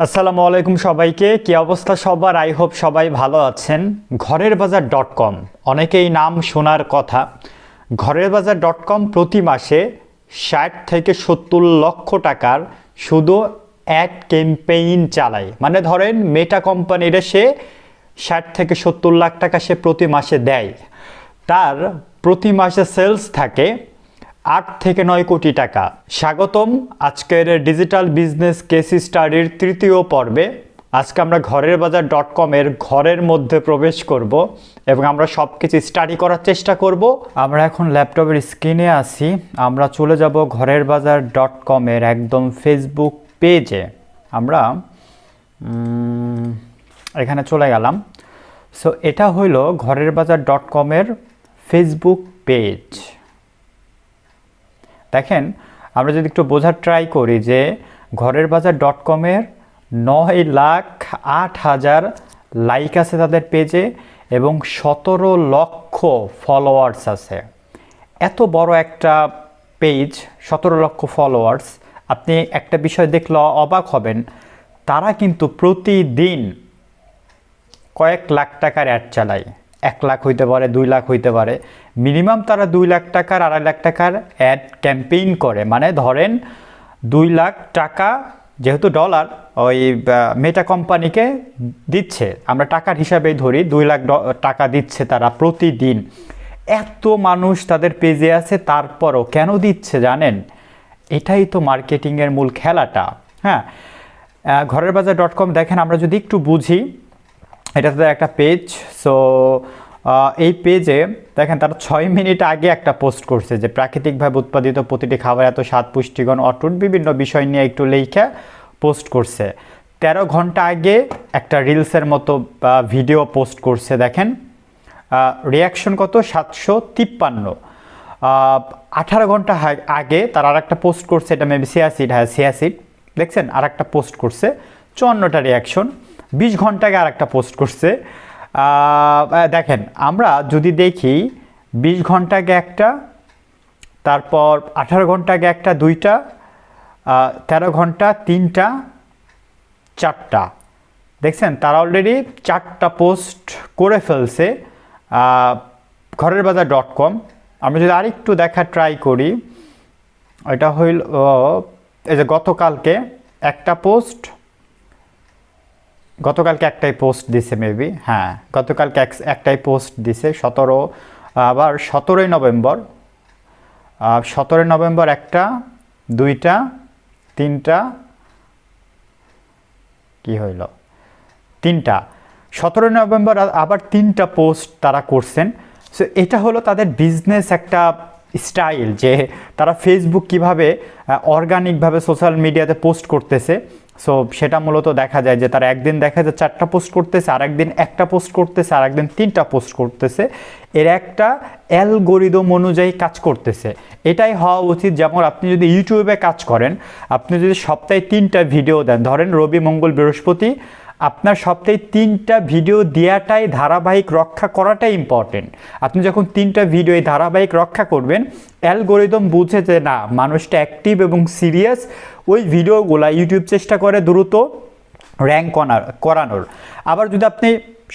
আসসালামু আলাইকুম সবাইকে। কি অবস্থা সবার? আই হোপ সবাই ভালো আছেন। ঘরের বাজার ডট কম, অনেকেই নাম শোনার কথা। ঘরের বাজার ডট কম প্রতি মাসে 60 থেকে 70 লক্ষ টাকার শুধু অ্যাড ক্যাম্পেইন চালায়। মানে ধরেন মেটা কোম্পানির সে 60 থেকে 70 লাখ টাকা সে প্রতি মাসে দেয়। তার প্রতি মাসে সেলস থাকে 8 থেকে 9 কোটি টাকা। স্বাগতম আজকের ডিজিটাল বিজনেস কেস স্টাডির তৃতীয় পর্বে। আজকে আমরা ঘরের বাজার ডট কমের ঘরের মধ্যে প্রবেশ করব এবং আমরা সব কিছু স্টাডি করার চেষ্টা করব। আমরা এখন ল্যাপটপের স্ক্রিনে আছি। আমরা চলে যাব ঘরের বাজার ডট কমের একদম ফেসবুক পেজে। আমরা এখানে চলে গেলাম। সো এটা হইল ঘরের বাজার ডট কমের ফেসবুক পেজ। দেখেন, আমরা যদি একটু বোঝার ট্রাই করি যে ঘরের বাজার ডট কমের 9,08,000 লাইক আছে তাদের পেজে এবং 17 লক্ষ ফলোয়ার্স আছে। এত বড় একটা পেজ, 17 লক্ষ ফলোয়ার্স, আপনি একটা বিষয় দেখলে অবাক হবেন। তারা কিন্তু প্রতিদিন কয়েক লাখ টাকার অ্যাড চালায়। 1 লাখ হইতে পারে, 2 লাখ হইতে পারে, মিনিমাম তারা 2 লাখ টাকার 2.5 লাখ টাকার অ্যাড ক্যাম্পেইন করে। মানে ধরেন 2 লাখ টাকা যেহেতু ডলার ওই মেটা কোম্পানিকে দিচ্ছে, আমরা টাকার হিসাবেই ধরি, 2 লাখ টাকা দিচ্ছে তারা প্রতিদিন। এত মানুষ তাদের পেজে আছে, তারপরও কেন দিচ্ছে জানেন? এটাই তো মার্কেটিংয়ের মূল খেলাটা। হ্যাঁ, ঘরের বাজার ডট কম দেখেন, আমরা যদি একটু বুঝি, এটা তাদের একটা পেজ। সো এই পেজে দেখেন তারা 6 মিনিট আগে একটা পোস্ট করছে যে প্রাকৃতিকভাবে উৎপাদিত প্রতিটি খাবার এত স্বাদ, পুষ্টিগুণ অটুট, বিভিন্ন বিষয় নিয়ে একটু লেখা পোস্ট করছে। 13 ঘন্টা আগে একটা রিলসের মতো ভিডিও পোস্ট করছে। দেখেন রিয়াকশন কত, 753। 18 ঘন্টা আগে তার আর একটা পোস্ট করছে, এটা মেবি সিয়াসিড। হ্যাঁ, সিয়াসিড দেখছেন, আর একটা পোস্ট করছে, 54টা রিয়াকশন। 20 ঘন্টা আগে আর একটা পোস্ট করছে। দেখেন, আমরা যদি দেখি 20 ঘন্টা আগে একটা, তারপর 18 ঘন্টা আগে একটা, 2টা, 13 ঘন্টা 3টা, 4টা। দেখছেন তারা অলরেডি 4টা পোস্ট করে ফেলছে ঘরের বাজার ডট কম। আমরা যদি আরেকটু দেখা ট্রাই করি, এটা হইল এই যে গতকালকে একটা পোস্ট, গতকালকে একটাই পোস্ট দিছে মেবি। হ্যাঁ, গতকালকে একটাই পোস্ট দিছে, 17। আবার 17ই নভেম্বর, 17ই নভেম্বর একটা, 2টা, 3টা, কি হইল, 3টা। 17ই নভেম্বর আবার 3টা পোস্ট তারা করছেন। সো এটা হলো তাদের বিজনেস একটা স্টাইল, যে তারা ফেসবুক কিভাবে অর্গানিকভাবে সোশ্যাল মিডিয়াতে পোস্ট করতেছে। সো সেটা মূলত দেখা যায় যে তারা একদিন দেখা যায় 4টা পোস্ট করতেছে, আর একদিন একটা পোস্ট করতেছে, আর একদিন 3টা পোস্ট করতেছে। এর একটা অ্যালগোরিদম অনুযায়ী কাজ করতেছে। এটাই হওয়া উচিত। যেমন আপনি যদি ইউটিউবে কাজ করেন, আপনি যদি সপ্তাহে 3টা ভিডিও দেন, ধরেন রবি, মঙ্গল, বৃহস্পতি, আপনার সপ্তাহে 3টা ভিডিও দেওয়াটাই, ধারাবাহিক রক্ষা করাটাই ইম্পর্টেন্ট। আপনি যখন 3টা ভিডিও এই ধারাবাহিক রক্ষা করবেন, অ্যালগোরিদম বুঝে যে না, মানুষটা অ্যাক্টিভ এবং সিরিয়াস, ওই ভিডিওগুলো ইউটিউব চেষ্টা করে দ্রুত র্যাঙ্ক করানোর। আবার যদি আপনি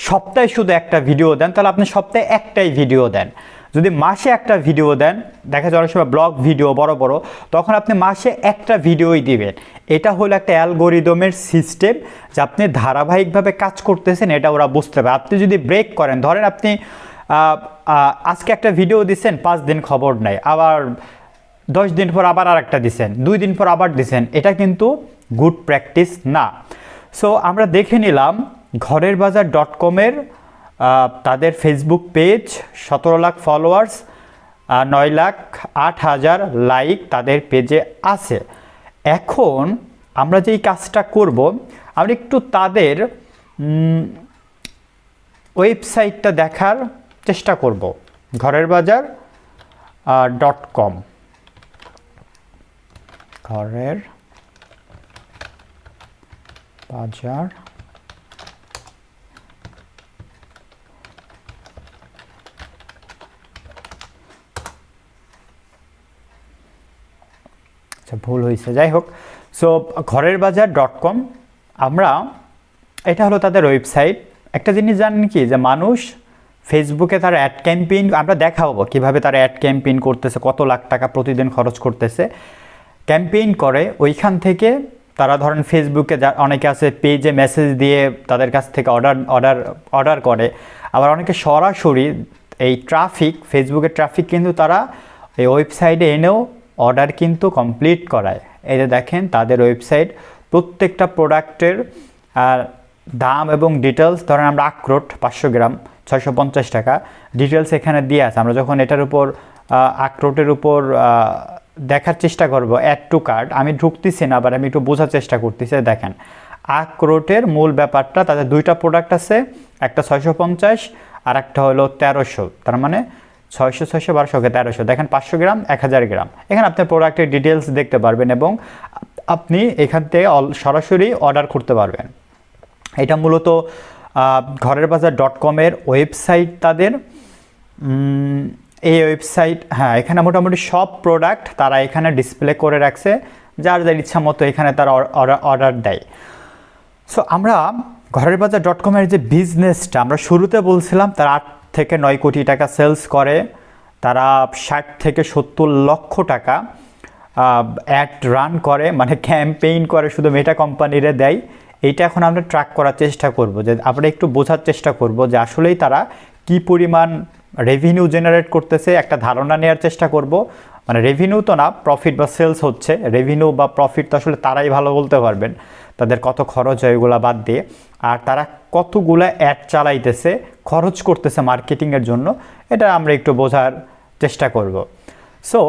সপ্তাহে শুধু একটা ভিডিও দেন, তাহলে আপনি সপ্তাহে একটাই ভিডিও দেন। যদি মাসে একটা ভিডিও দেন, দেখা যায় অনেক সময় ব্লগ ভিডিও বড় বড়, তখন আপনি মাসে একটা ভিডিওই দিবেন। এটা হলো একটা অ্যালগোরিদমের সিস্টেম, যে আপনি ধারাবাহিকভাবে কাজ করতেছেন, এটা ওরা বুঝতে পারে। আপনি যদি ব্রেক করেন, ধরেন আপনি আজকে একটা ভিডিও দিচ্ছেন, 5 দিন খবর নাই, আবার 10 দিন পর আবার আর একটা দিচ্ছেন, 2 দিন পর আবার দিচ্ছেন, এটা কিন্তু গুড প্র্যাকটিস না। সো আমরা দেখে নিলাম ঘরের বাজার ডট কমের তাদের Facebook page, 17 lakh followers, 9,08,000 like তাদের পেজে আছে। এখন আমরা যেই কাজটা করব, আমরা একটু তাদের ওয়েবসাইটটা দেখার চেষ্টা করব, ঘরের বাজার ডট কম। ঘরের বাজার ভুল হয়েছে, যাই হোক। সো ঘরের বাজার ডট কম আমরা এটা হলো তাদের ওয়েবসাইট। একটা জিনিস জানেন কি, যে মানুষ ফেসবুকে তার অ্যাড ক্যাম্পেইন, আমরা দেখাবো কীভাবে তারা অ্যাড ক্যাম্পেইন করতেছে, কত লাখ টাকা প্রতিদিন খরচ করতেছে, ক্যাম্পেইন করে। ওইখান থেকে তারা ধরেন ফেসবুকে যা অনেকে আছে পেজে মেসেজ দিয়ে তাদের কাছ থেকে অর্ডার করে, আবার অনেকে সরাসরি এই ট্রাফিক, ফেসবুকের ট্রাফিক কিন্তু তারা এই ওয়েবসাইটে এনেও অর্ডার কিন্তু কমপ্লিট করায়। এই যে দেখেন তাদের ওয়েবসাইট, প্রত্যেকটা প্রোডাক্টের দাম এবং ডিটেলস, ধরেন আমরা আখরোট 500 গ্রাম 650 টাকা, ডিটেলস এখানে দিয়ে আছে। আমরা যখন এটার উপর আখরোটের উপর দেখার চেষ্টা করব অ্যাড টু কার্ট, আমি ঢুকতেছি না, আবার আমি একটু বোঝার চেষ্টা করতেছি। দেখেন আখরোটের মূল ব্যাপারটা, তাদের দুইটা প্রোডাক্ট আছে, একটা 650 আর একটা হলো 1300, তার মানে 600 600 1200 1300। দেখেন 500 গ্রাম 1000 গ্রাম, এখানে আপনি প্রোডাক্টের ডিটেলস দেখতে পারবেন এবং আপনি এখান থেকে সরাসরি অর্ডার করতে পারবেন। এটা মূলত ঘরেরবাজার.com-এর ওয়েবসাইট তাদের। এই ওয়েবসাইট, হ্যাঁ, এখানে মোটামুটি সব প্রোডাক্ট তারা এখানে ডিসপ্লে করে রাখছে, যার যার ইচ্ছা মতো এখানে তারা অর্ডার দেয়। সো আমরা ঘরেরবাজার.com-এর যে বিজনেসটা, আমরা শুরুতে বলছিলাম তারা 8 থেকে 9 কোটি টাকা সেলস করে, তারা 60 থেকে 70 লক্ষ টাকা অ্যাড রান করে, মানে ক্যাম্পেইন করে, শুধু মেটা কোম্পানিরে দেয়। এইটা এখন আমরা ট্র্যাক করার চেষ্টা করব, যে আমরা একটু বোঝার চেষ্টা করব যে আসলেই তারা কি পরিমাণ রেভিনিউ জেনারেট করতেছে, একটা ধারণা নেওয়ার চেষ্টা করব। মানে রেভিনিউ তো না, প্রফিট বা সেলস হচ্ছে, রেভিনিউ বা প্রফিট তো আসলে তারাই ভালো বলতে পারবেন, তাদের কত খরচ হয় ওইগুলো বাদ দিয়ে, আর তারা কতগুলো অ্যাড চালাইতেছে, খরচ করতেছে মার্কেটিংয়ের জন্য, এটা আমরা একটু বোঝার চেষ্টা করব। সো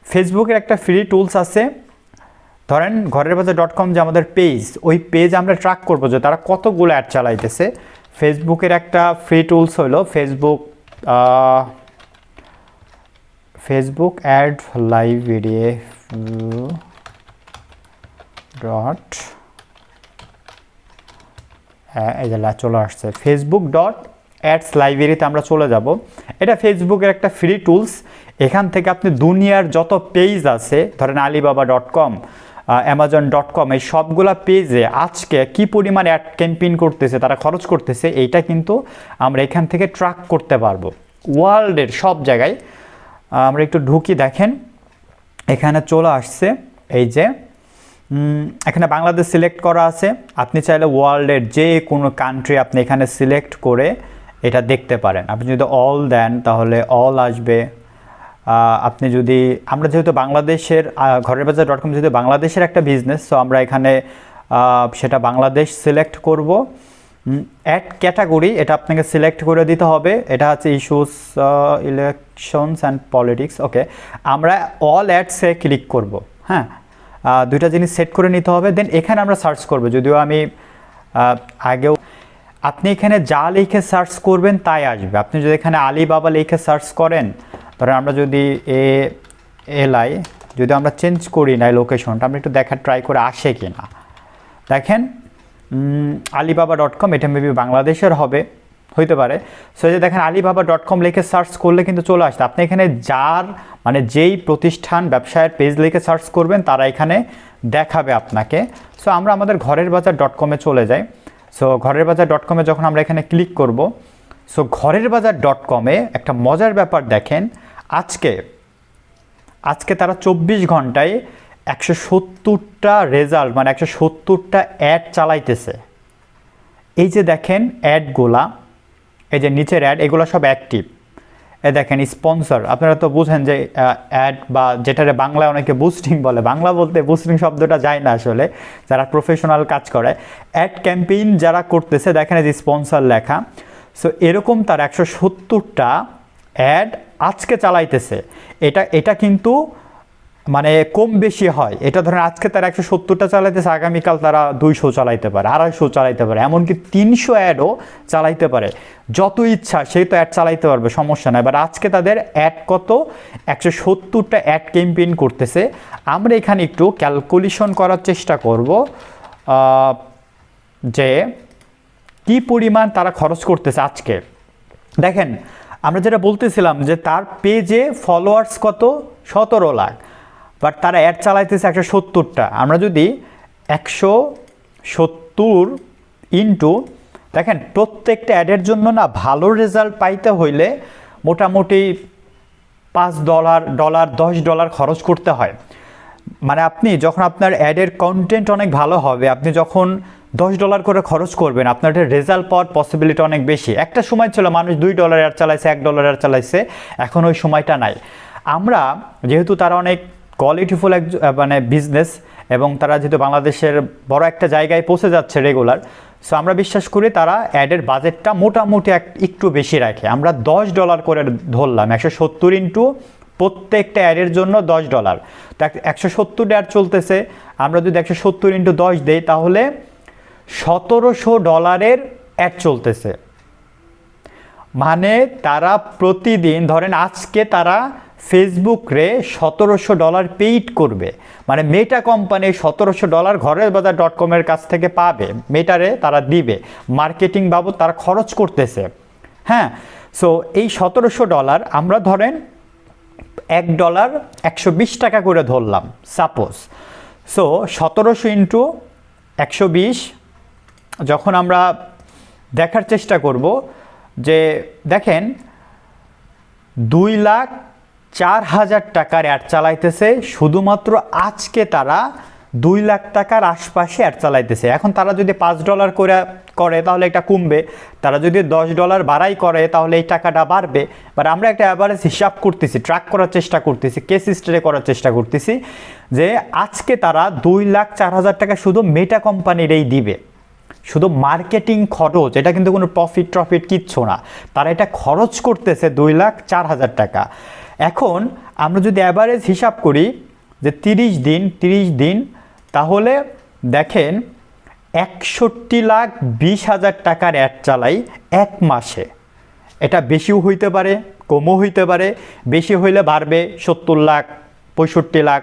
ফেসবুকের একটা ফ্রি টুলস আছে, ধরেন ঘরেরবাজার.com যে আমাদের পেজ, ওই পেজ আমরা ট্র্যাক করব যে তারা কতগুলো অ্যাড চালাইতেছে। ফেসবুকের একটা ফ্রি টুলস হলো ফেসবুক অ্যাড লাইব্রেরি এই যে চলে আসছে facebook.ads লাইব্রেরিতে আমরা চলে যাব। এটা ফেসবুকের একটা ফ্রি টুলস। এখান থেকে আপনি দুনিয়ার যত পেজ আছে, ধরেন alibaba.com, amazon.com, এই সবগুলা পেজে আজকে কি পরিমাণ অ্যাড ক্যাম্পেইন করতেছে, তারা খরচ করতেছে, এইটা কিন্তু আমরা এখান থেকে ট্র্যাক করতে পারবো ওয়ার্ল্ডের সব জায়গায়। আমরা একটু ঢুকি, দেখেন এখানে চলে আসছে, এই যে এখানে বাংলাদেশ সিলেক্ট করা আছে। আপনি চাইলে ওয়ার্ল্ডের যে কোনো কান্ট্রি আপনি এখানে সিলেক্ট করে এটা দেখতে পারেন। আপনি যদি অল দেন তাহলে অল আসবে। আপনি যদি, আমরা যেহেতু বাংলাদেশের ঘরেরবাজার.com যেহেতু বাংলাদেশের একটা বিজনেস, সো আমরা এখানে সেটা বাংলাদেশ সিলেক্ট করব। অ্যাড ক্যাটাগরি এটা আপনাকে সিলেক্ট করে দিতে হবে, এটা হচ্ছে ইস্যুস, ইলেকশনস অ্যান্ড পলিটিক্স। ওকে, আমরা অল অ্যাডসে ক্লিক করব। হ্যাঁ, দুইটা জিনিস সেট করে নিতে হবে। দেন এখানে আমরা সার্চ করব, যদিও আমি আগেও, আপনি এখানে যা লিখে সার্চ করবেন তাই আসবে। আপনি যদি এখানে আলিবাবা লিখে সার্চ করেন, ধরেন আমরা যদি এলআই যদি আমরা চেঞ্জ করি না লোকেশনটা, আমরা একটু দেখার ট্রাই করে আসে কি না। দেখেন alibaba.com, এটা মেবি বাংলাদেশের হইতে পারে। সো যে দেখেন alibaba.com লিখে সার্চ করলে কিন্তু চলে আসছে। আপনি এখানে যার মানে যেই প্রতিষ্ঠান ব্যবসায়ের পেজ লিখে সার্চ করবেন তারা এখানে দেখাবে আপনাকে। সো আমরা আমাদের ঘরেরবাজার.com-এ চলে যাই। সো ঘরেরবাজার.com-এ যখন আমরা এখানে ক্লিক করব, সো ঘরেরবাজার.com-এ একটা মজার ব্যাপার দেখেন, আজকে তারা 24 ঘন্টায় 170টা রেজাল্ট, মানে 170টা অ্যাড চালাইতেছে। এই যে দেখেন অ্যাডগুলা, এই যে নিচের অ্যাড, এগুলো সব অ্যাক্টিভ। এ দেখেন স্পন্সর, আপনারা তো বুঝেন যে অ্যাড বা যেটারে বাংলায় অনেকে বুস্টিং বলে, বাংলা বলতে বুস্টিং শব্দটা যায় না আসলে, যারা প্রফেশনাল কাজ করে। অ্যাড ক্যাম্পেইন যারা করতেছে, দেখেন এই যে স্পন্সর লেখা। সো এরকম তার 170টা অ্যাড আজকে চালাইতেছে। এটা কিন্তু মানে কম বেশি হয়। এটা ধরেন আজকে তারা 170টা চালাইতেছে, আগামীকাল তারা 200 চালাইতে পারে, 250 চালাইতে পারে, এমনকি 300 অ্যাডও চালাইতে পারে। যত ইচ্ছা সেই তো অ্যাড চালাইতে পারবে, সমস্যা নাই। বাট আজকে তাদের অ্যাড কত, 170টা অ্যাড ক্যাম্পেইন করতেছে। আমরা এখানে একটু ক্যালকুলেশন করার চেষ্টা করব যে কি পরিমাণ তারা খরচ করতেছে আজকে। দেখেন আমরা যেটা বলতেছিলাম যে তার পেজে ফলোয়ার্স কত, 17 লাখ, বাট তারা অ্যাড চালাইতেছে 170টা। আমরা যদি 170 ইন্টু, দেখেন প্রত্যেকটা অ্যাডের জন্য না ভালো রেজাল্ট পাইতে হইলে মোটামুটি $5 $10 খরচ করতে হয়। মানে আপনি যখন আপনার অ্যাডের কন্টেন্ট অনেক ভালো হবে, আপনি যখন $10 করে খরচ করবেন, আপনার রেজাল্ট পাওয়ার পসিবিলিটি অনেক বেশি। একটা সময় ছিল মানুষ $2 অ্যাড চালাইছে, $1 অ্যাড চালাইছে, এখন ওই সময়টা নাই। আমরা যেহেতু তারা অনেক কোয়ালিটিফুল মানে বিজনেস, এবং তারা যেহেতু বাংলাদেশের বড় একটা জায়গায় পৌঁছে যাচ্ছে রেগুলার, সো আমরা বিশ্বাস করি তারা অ্যাডের বাজেটটা মোটামুটি একটু বেশি রাখে। আমরা $10 করে ধরলাম, 170 ইন্টু প্রত্যেকটা অ্যাডের জন্য $10। তো 170 অ্যাড চলতেছে, আমরা যদি 170 ইন্টু 10 দেই তাহলে $1700 অ্যাড চলতেছে। মানে তারা প্রতিদিন, ধরেন আজকে তারা ফেসবুক-রে $1700 পেইড করবে, মানে মেটা কোম্পানি $1700 ঘরেরবাজার.com-এর কাছ থেকে পাবে, মেটারে তারা দিবে, মার্কেটিং বাবদ তারা খরচ করতেছে। হ্যাঁ, সো এই $1700 আমরা ধরেন $1 120 টাকা করে ধরলাম সাপোজ। সো 1700 ইন্টু 120, যখন আমরা দেখার চেষ্টা করব যে দেখেন 2,04,000 টাকার অ্যাড চালাইতেছে, শুধুমাত্র আজকে তারা 2 লাখ টাকার আশপাশে অ্যাড চালাইতেছে। এখন তারা যদি $5 করে তাহলে এটা কমবে, তারা যদি $10 বাড়াই করে তাহলে এই টাকাটা বাড়বে। বাট আমরা একটা অ্যাভারেজ হিসাব করতেছি, ট্র্যাক করার চেষ্টা করতেছি, কেস স্টাডি করার চেষ্টা করতেছি যে আজকে তারা 2,04,000 টাকা শুধু মেটা কোম্পানিরই দিবে, শুধু মার্কেটিং খরচ, এটা কিন্তু কোনো প্রফিট কিচ্ছু না, তারা এটা খরচ করতেছে 2,04,000 টাকা। এখন আমরা যদি অ্যাভারেজ হিসাব করি যে 30 দিন, তাহলে দেখেন 61,20,000 টাকার অ্যাড চালাই এক মাসে। এটা বেশিও হইতে পারে, কমও হইতে পারে, বেশি হইলে বাড়বে 70 লাখ 65 লাখ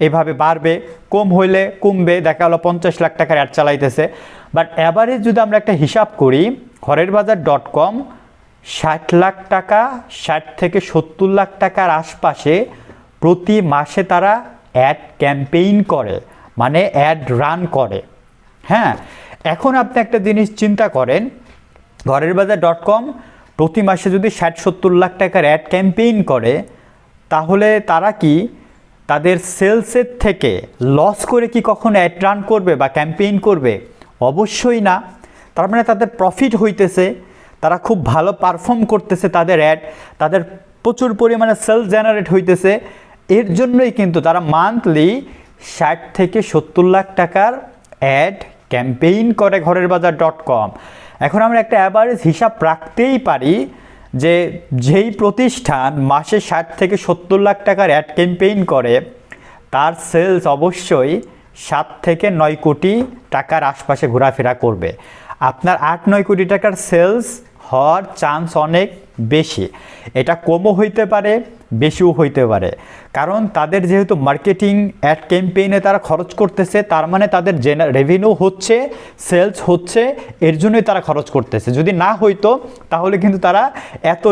এভাবে বাড়বে, কম হইলে কমবে, দেখা হলো 50 লাখ টাকার অ্যাড চালাইতেছে। বাট অ্যাভারেজ যদি আমরা একটা হিসাব করি, ঘরেরবাজার.com 60 লাখ টাকা, 60 থেকে 70 লাখ টাকার আশপাশে প্রতি মাসে তারা অ্যাড ক্যাম্পেইন করে, মানে অ্যাড রান করে। হ্যাঁ, এখন আপনি একটা জিনিস চিন্তা করেন, ঘরেরবাজার.com প্রতি মাসে যদি 60-70 লাখ টাকার অ্যাড ক্যাম্পেইন করে, তাহলে তারা কি তাদের সেলসের থেকে লস করে কি কখনো অ্যাড রান করবে বা ক্যাম্পেইন করবে? অবশ্যই না। তার মানে তাদের প্রফিট হইতেছে, তারা খুব ভালো পারফর্ম করতেছে, তাদের অ্যাড, তাদের প্রচুর পরিমাণে সেলস জেনারেট হইতেছে। এর জন্যই কিন্তু তারা মান্থলি 60 থেকে 70 লাখ টাকার অ্যাড ক্যাম্পেইন করে ঘরেরবাজার.com। এখন আমরা একটা অ্যাভারেজ হিসাব রাখতেই পারি যে যেই প্রতিষ্ঠান মাসে 60 থেকে 70 লাখ টাকার অ্যাড ক্যাম্পেইন করে, তার সেলস অবশ্যই 7 থেকে 9 কোটি টাকার আশপাশে ঘোরাফেরা করবে। আপনার 8-9 কোটি টাকার সেলস হওয়ার চান্স অনেক বেশি। এটা কমও হইতে পারে, বেশিও হইতে পারে, কারণ তাদের যেহেতু মার্কেটিং অ্যাড ক্যাম্পেইনে তারা খরচ করতেছে, তার মানে তাদের রেভিনিউ হচ্ছে, সেলস হচ্ছে, এর জন্যই তারা খরচ করতেছে। যদি না হইতো তাহলে কিন্তু তারা এত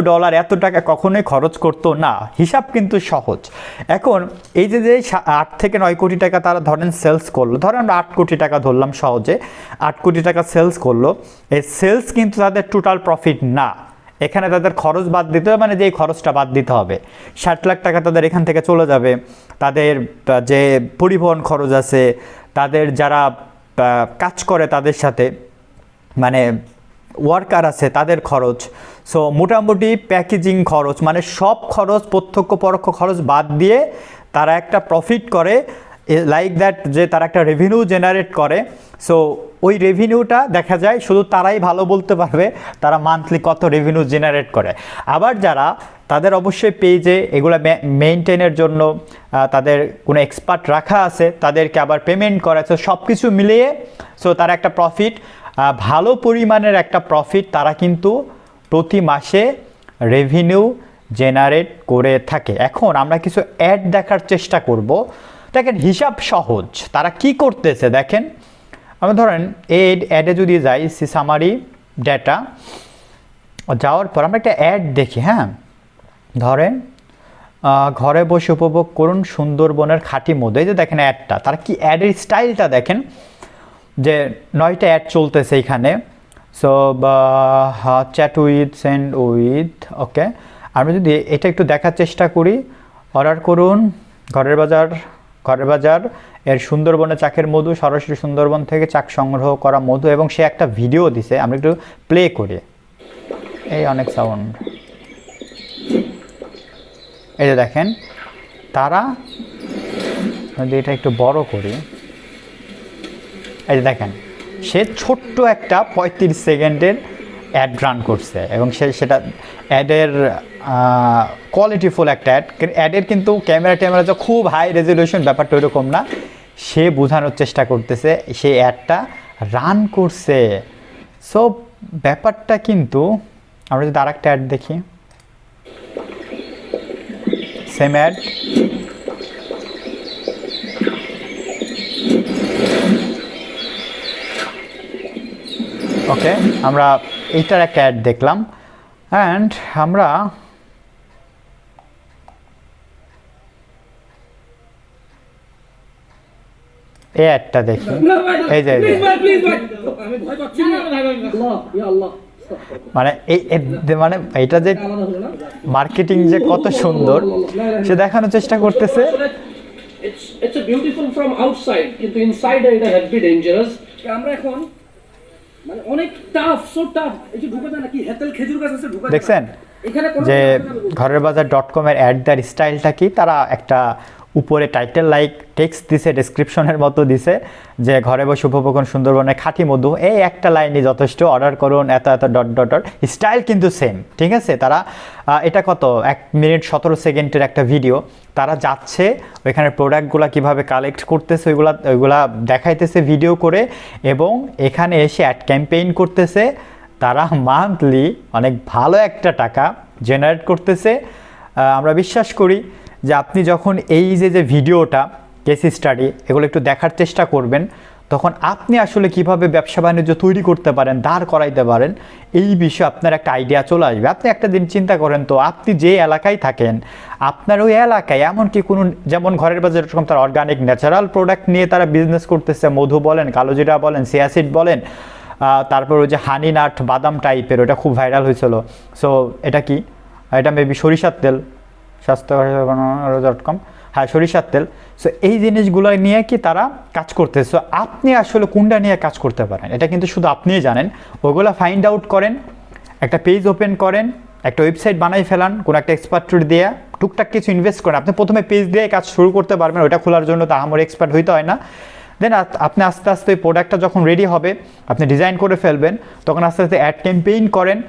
টাকা কখনোই খরচ করতো না। হিসাব কিন্তু সহজ। এখন এই যে 8 থেকে 9 কোটি টাকা তারা ধরেন সেলস করলো, ধরেন আমরা 8 কোটি টাকা ধরলাম সহজে, 8 কোটি টাকা সেলস করলো, এই সেলস কিন্তু তাদের টোটাল প্রফিট না, এখানে তাদের খরচ বাদ দিতে হবে, মানে যেই খরচটা বাদ দিতে হবে 60 লাখ টাকা তাদের এখান থেকে চলে যাবে। তাদের যে পরিবহন খরচ আছে, তাদের যারা কাজ করে তাদের সাথে, মানে ওয়ার্কার আছে তাদের খরচ, সো মোটামুটি প্যাকেজিং খরচ, মানে সব খরচ, প্রত্যক্ষ পরোক্ষ খরচ বাদ দিয়ে তারা একটা প্রফিট করে, লাইক দ্যাট, যে তারা একটা রেভিনিউ জেনারেট করে। সো ওই রেভিনিউটা দেখা যায় শুধু তারাই ভালো বলতে পারবে তারা মান্থলি কত রেভিনিউ জেনারেট করে। আবার যারা, তাদের অবশ্যই পেজে এগুলো মেইনটেনের জন্য তাদের কোনো এক্সপার্ট রাখা আছে, তাদেরকে আবার পেমেন্ট করা আছে, সব কিছু মিলিয়ে সো তারা একটা প্রফিট, ভালো পরিমাণের একটা প্রফিট তারা কিন্তু প্রতি মাসে রেভিনিউ জেনারেট করে থাকে। এখন আমরা কিছু অ্যাড দেখার চেষ্টা করব। দেখেন হিসাব সহজ, তারা কি করতেছে দেখেন। আমরা ধরেন অ্যাডে যদি যাই, সামারি ডেটা যাওয়ার পর আমরা একটা অ্যাড দেখি। হ্যাঁ, ধরেন ঘরে বসে উপভোগ করুন সুন্দরবনের খাঁটি মধু, এই যে দেখেন অ্যাডটা, তারা কি অ্যাডের স্টাইলটা দেখেন, যে 9টা অ্যাড চলতেছে এখানে। So chat with, send with, okay. আমরা যদি এটা একটু দেখার চেষ্টা করি, অর্ডার করুন ঘরের বাজার এর সুন্দরবনে চাকের মধু, সরাসরি সুন্দরবন থেকে চাক সংগ্রহ করা মধু, এবং সে একটা ভিডিও দিছে, আমরা একটু প্লে করি। এই অনেক সাউন্ড, এই যে দেখেন তারা, যদি এটা একটু বড় করি, এই যে দেখেন সে ছোট্ট একটা 35 সেকেন্ডের অ্যাড রান করছে, এবং সেটা অ্যাডের কোয়ালিটিফুল একটা অ্যাডের কিন্তু ক্যামেরা যে খুব হাই রেজলিউশন ব্যাপারটা ওইরকম না, সে বোঝানোর চেষ্টা করতেছে সেই অ্যাডটা রান করছে। সো ব্যাপারটা কিন্তু, আমরা যদি আরেকটা অ্যাড দেখি, সেম অ্যাড, ওকে, আমরা এইটার একটা অ্যাড দেখলাম, অ্যান্ড আমরা এই অ্যাডটা দেখি, এই যে মানে মানে এটা যে মার্কেটিং যে কত সুন্দর সে দেখানোর চেষ্টা করতেছে। It's a beautiful from outside, কিন্তু inside এটা heavy dangerous. আমরা এখন মানে অনেক টাফ, সো টাফ, এই যে ঢুকে যায় নাকি হেতেল খেজুর গাছ আছে ঢুকে যায়। দেখছেন যে ঘরেরবাজার.com এর অ্যাড দেওয়ার স্টাইলটা কি, তারা একটা উপরে টাইটেল লাইক টেক্সট দিছে, ডেসক্রিপশনের মতো দিছে যে ঘরে বসে উপভোগ করুন সুন্দরবনের খাঁটি মধু, এই একটা লাইনই যথেষ্ট, অর্ডার করুন এত এত ডট ডট ডট, স্টাইল কিন্তু সেম, ঠিক আছে। তারা এটা কত 1 মিনিট 17 সেকেন্ডের একটা ভিডিও, তারা যাচ্ছে ওইখানে প্রোডাক্টগুলো কিভাবে কালেক্ট করতেছে ওইগুলা দেখাইতেছে ভিডিও করে, এবং এখানে এসে অ্যাড ক্যাম্পেইন করতেছে। তারা মান্থলি অনেক ভালো একটা টাকা জেনারেট করতেছে। আমরা বিশ্বাস করি যে আপনি যখন এই যে ভিডিওটা, কেস স্টাডি, এগুলো একটু দেখার চেষ্টা করবেন, তখন আপনি আসলে কিভাবে ব্যবসা বাণিজ্য তৈরি করতে পারেন, দাঁড় করাইতে পারেন, এই বিষয়ে আপনার একটা আইডিয়া চলে আসবে। আপনি একটা দিন চিন্তা করেন তো, আপনি যে এলাকায় থাকেন, আপনার ওই এলাকায় এমনকি কোনো, যেমন ঘরের বাজার এরকম তার অর্গানিক ন্যাচারাল প্রোডাক্ট নিয়ে তারা বিজনেস করতেছে, মধু বলেন, কালোজিরা বলেন, সিয়াসিড বলেন, তারপর ওই যে হানি নাট বাদাম টাইপের, ওটা খুব ভাইরাল হয়েছিল। সো এটা কি, এটা মেবি সরিষার তেল, স্বাস্থ্য.com, হ্যাঁ সরিষার তেল। সো এই জিনিসগুলো নিয়ে কি তারা কাজ করতেছে। সো আপনি আসলে কোনটা নিয়ে কাজ করতে পারেন এটা কিন্তু শুধু আপনিই জানেন। ওগুলো ফাইন্ড আউট করেন, একটা পেজ ওপেন করেন, একটা ওয়েবসাইট বানাই ফেলান, কোনো একটা এক্সপার্ট দিয়ে টুকটাক কিছু ইনভেস্ট করেন। আপনি প্রথমে পেজ দিয়ে কাজ শুরু করতে পারবেন, ওটা খোলার জন্য তো আমার এক্সপার্ট হইতে হয় না। দেন আপনি আস্তে আস্তে ওই প্রোডাক্টটা যখন রেডি হবে, আপনি ডিজাইন করে ফেলবেন, তখন আস্তে আস্তে অ্যাড ক্যাম্পেইন করেন।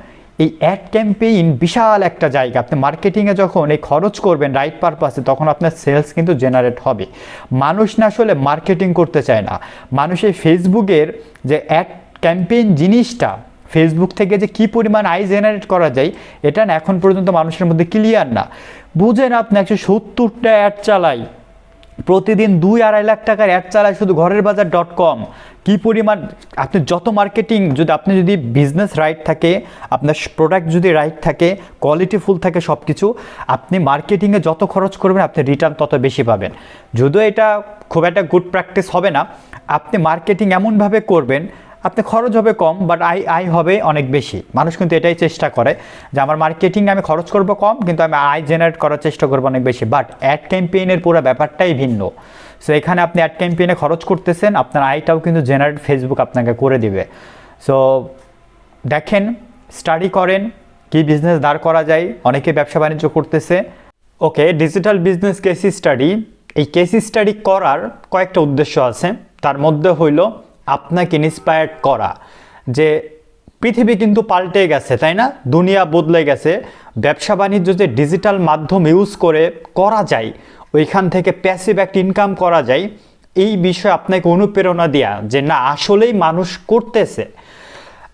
এই অ্যাড ক্যাম্পেইন বিশাল একটা জায়গা। আপনি মার্কেটিংয়ে যখন এই খরচ করবেন রাইট পারপাসে, তখন আপনার সেলস কিন্তু জেনারেট হবে। মানুষ না আসলে মার্কেটিং করতে চায় না, মানুষ এই ফেসবুকের যে অ্যাড ক্যাম্পেইন জিনিসটা, ফেসবুক থেকে যে কী পরিমাণ আয় জেনারেট করা যায়, এটা না এখন পর্যন্ত মানুষের মধ্যে ক্লিয়ার না। বুঝেন আপনি 170টা অ্যাড চালাই, প্রতিদিন 2-2.5 লাখ টাকার অ্যাড চালায় শুধু ঘরেরবাজার.com। কী পরিমাণ, আপনি যত মার্কেটিং, আপনি যদি বিজনেস রাইট থাকে, আপনার প্রোডাক্ট যদি রাইট থাকে, কোয়ালিটিফুল থাকে সব কিছু, আপনি মার্কেটিংয়ে যত খরচ করবেন আপনি রিটার্ন তত বেশি পাবেন। যদিও এটা খুব একটা গুড প্র্যাকটিস হবে না, আপনি মার্কেটিং এমনভাবে করবেন আপনি খরচ হবে কম, বাট আয় হবে অনেক বেশি। মানুষ কিন্তু এটাই চেষ্টা করে যে আমার মার্কেটিং আমি খরচ করব কম, কিন্তু আমি আয় জেনারেট করার চেষ্টা করবো অনেক বেশি। বাট অ্যাড ক্যাম্পেইনের পুরো ব্যাপারটাই ভিন্ন। সো এখানে আপনি অ্যাড ক্যাম্পেইনে খরচ করতেছেন, আপনার আয়টাও কিন্তু জেনারেট ফেসবুক আপনাকে করে দিবে। সো দেখেন, স্টাডি করেন কি বিজনেস দাঁড় করা যায়, অনেকে ব্যবসা বাণিজ্য করতেছে। ওকে, ডিজিটাল বিজনেস কেস স্টাডি, এই কেস স্টাডি করার কয়েকটা উদ্দেশ্য আছে। তার মধ্যে হইল আপনাকে ইন্সপায়ার্ড করা যে পৃথিবী কিন্তু পাল্টে গেছে, তাই না? দুনিয়া বদলে গেছে। ব্যবসা বাণিজ্য যে ডিজিটাল মাধ্যম ইউজ করে করা যায়, ওইখান থেকে প্যাসিভ একটা ইনকাম করা যায়, এই বিষয়ে আপনাকে অনুপ্রেরণা দেওয়া যে না আসলেই মানুষ করতেছে।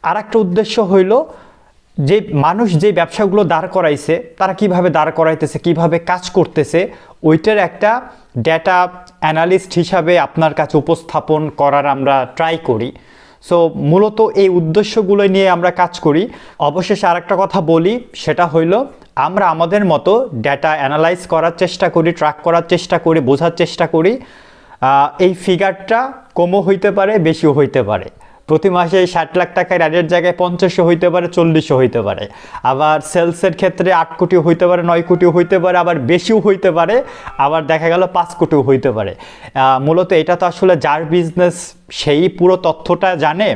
আর একটা উদ্দেশ্য হইল যে মানুষ যে ব্যবসাগুলো দাঁড় করাইছে তারা কিভাবে দাঁড় করাইতেছে, কিভাবে কাজ করতেছে, ওইটার একটা ডেটা অ্যানালিস্ট হিসাবে আপনার কাছে উপস্থাপন করার আমরা ট্রাই করি। সো মূলত এই উদ্দেশ্যগুলো নিয়ে আমরা কাজ করি। অবশেষে আরেকটা কথা বলি, সেটা হইল আমরা আমাদের মতো ডেটা অ্যানালাইজ করার চেষ্টা করি, ট্র্যাক করার চেষ্টা করি, বোঝার চেষ্টা করি এই ফিগারটা কমও হইতে পারে, বেশিও হইতে পারে। প্রতি মাসে 60 লাখ টাকায় রানের জায়গায় 50 হইতে পারে, 40 হইতে পারে। আবার সেলসের ক্ষেত্রে 8 কোটিও হইতে পারে, 9 কোটিও হইতে পারে, আবার বেশিও হইতে পারে, আবার দেখা গেল 5 কোটিও হইতে পারে। মূলত এটা তো আসলে যার বিজনেস সেই পুরো তথ্যটা জানে।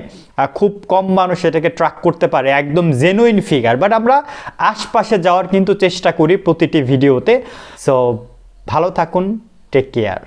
খুব কম মানুষ এটাকে ট্র্যাক করতে পারে একদম জেনুইন ফিগার, বাট আমরা আশপাশে যাওয়ার কিন্তু চেষ্টা করি প্রতিটি ভিডিওতে। সো ভালো থাকুন, টেক কেয়ার।